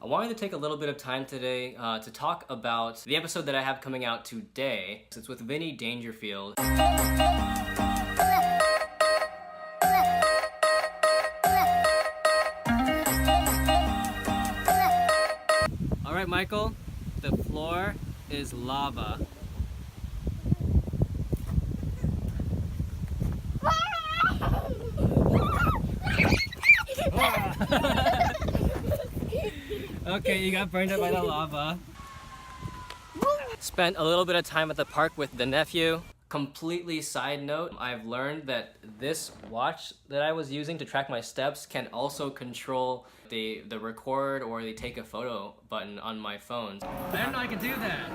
I wanted to take a little bit of time today to talk about the episode that I have coming out today. It's with Vinnie Dangerfield. All right, Michael, the floor is lava. Okay, you got burned up by the lava. Spent a little bit of time at the park with the nephew. Completely side note, I've learned that this watch that I was using to track my steps can also control the record or the take a photo button on my phone. I didn't know I could do that.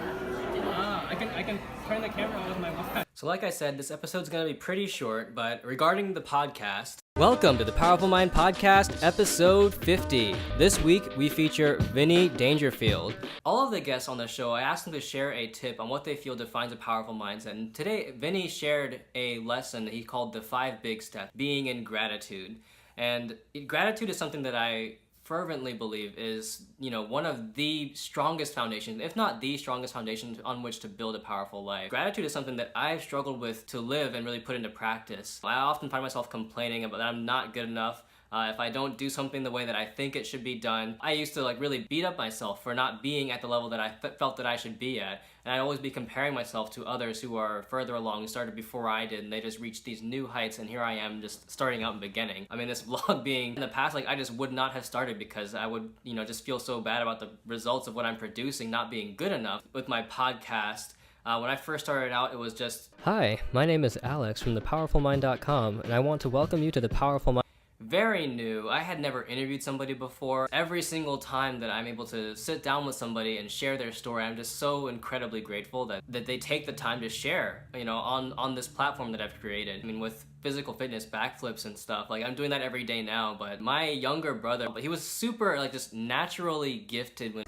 I can turn the camera on with my watch. So like I said, this episode's gonna be pretty short, but regarding the podcast, welcome to the Powerful Mind Podcast, episode 50. This week, we feature Vinnie Dangerfield. All of the guests on the show, I asked them to share a tip on what they feel defines a powerful mindset. And today, Vinnie shared a lesson that he called the 5 big steps, being in gratitude. And gratitude is something that I fervently believe is, one of the strongest foundations, if not the strongest foundation on which to build a powerful life. Gratitude is something that I've struggled with to live and really put into practice. I often find myself complaining about that I'm not good enough. If I don't do something the way that I think it should be done. I used to really beat up myself for not being at the level that I felt that I should be at. And I'd always be comparing myself to others who are further along, who started before I did, and they just reached these new heights, and here I am just starting out and beginning. I mean, this vlog being in the past, I just would not have started because I would, just feel so bad about the results of what I'm producing not being good enough. With my podcast, when I first started out, it was just, "Hi, my name is Alex from thepowerfulmind.com, and I want to welcome you to the Powerful Mind." Very new. I had never interviewed somebody before. Every single time that I'm able to sit down with somebody and share their story, I'm just so incredibly grateful that they take the time to share, on this platform that I've created. I mean, with physical fitness, backflips and stuff, I'm doing that every day now, but my younger brother, he was super, just naturally gifted when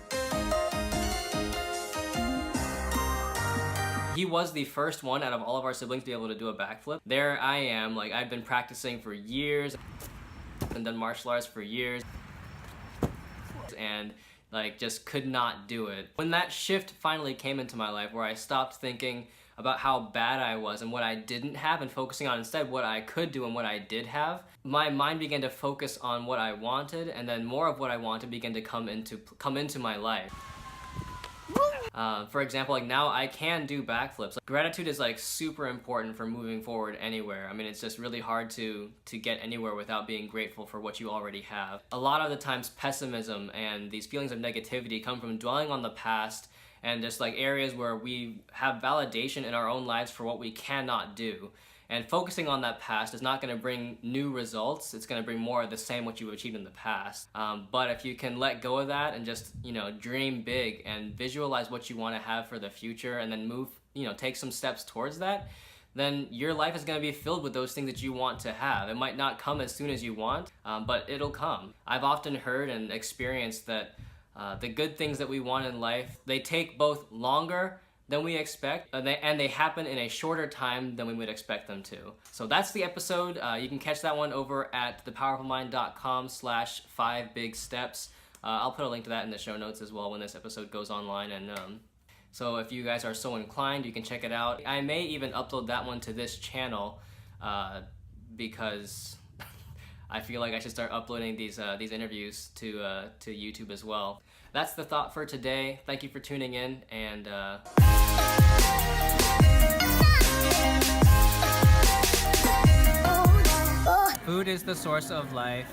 he was the first one out of all of our siblings to be able to do a backflip. There I am, I've been practicing for years and done martial arts for years and just could not do it. When that shift finally came into my life where I stopped thinking about how bad I was and what I didn't have and focusing on instead what I could do and what I did have, my mind began to focus on what I wanted, and then more of what I wanted began to come into my life. For example, now I can do backflips. Gratitude is super important for moving forward anywhere. I mean, it's just really hard to get anywhere without being grateful for what you already have. A lot of the times pessimism and these feelings of negativity come from dwelling on the past and just areas where we have validation in our own lives for what we cannot do. And focusing on that past is not going to bring new results. It's going to bring more of the same what you've achieved in the past. But if you can let go of that and just, dream big and visualize what you want to have for the future and then move, take some steps towards that, then your life is going to be filled with those things that you want to have. It might not come as soon as you want, but it'll come. I've often heard and experienced that the good things that we want in life, they take both longer than we expect, and they happen in a shorter time than we would expect them to. So that's the episode. You can catch that one over at thepowerfulmind.com/5 big steps. I'll put a link to that in the show notes as well when this episode goes online. And so if you guys are so inclined, you can check it out. I may even upload that one to this channel because I feel like I should start uploading these interviews to YouTube as well. That's the thought for today. Thank you for tuning in, and food is the source of life.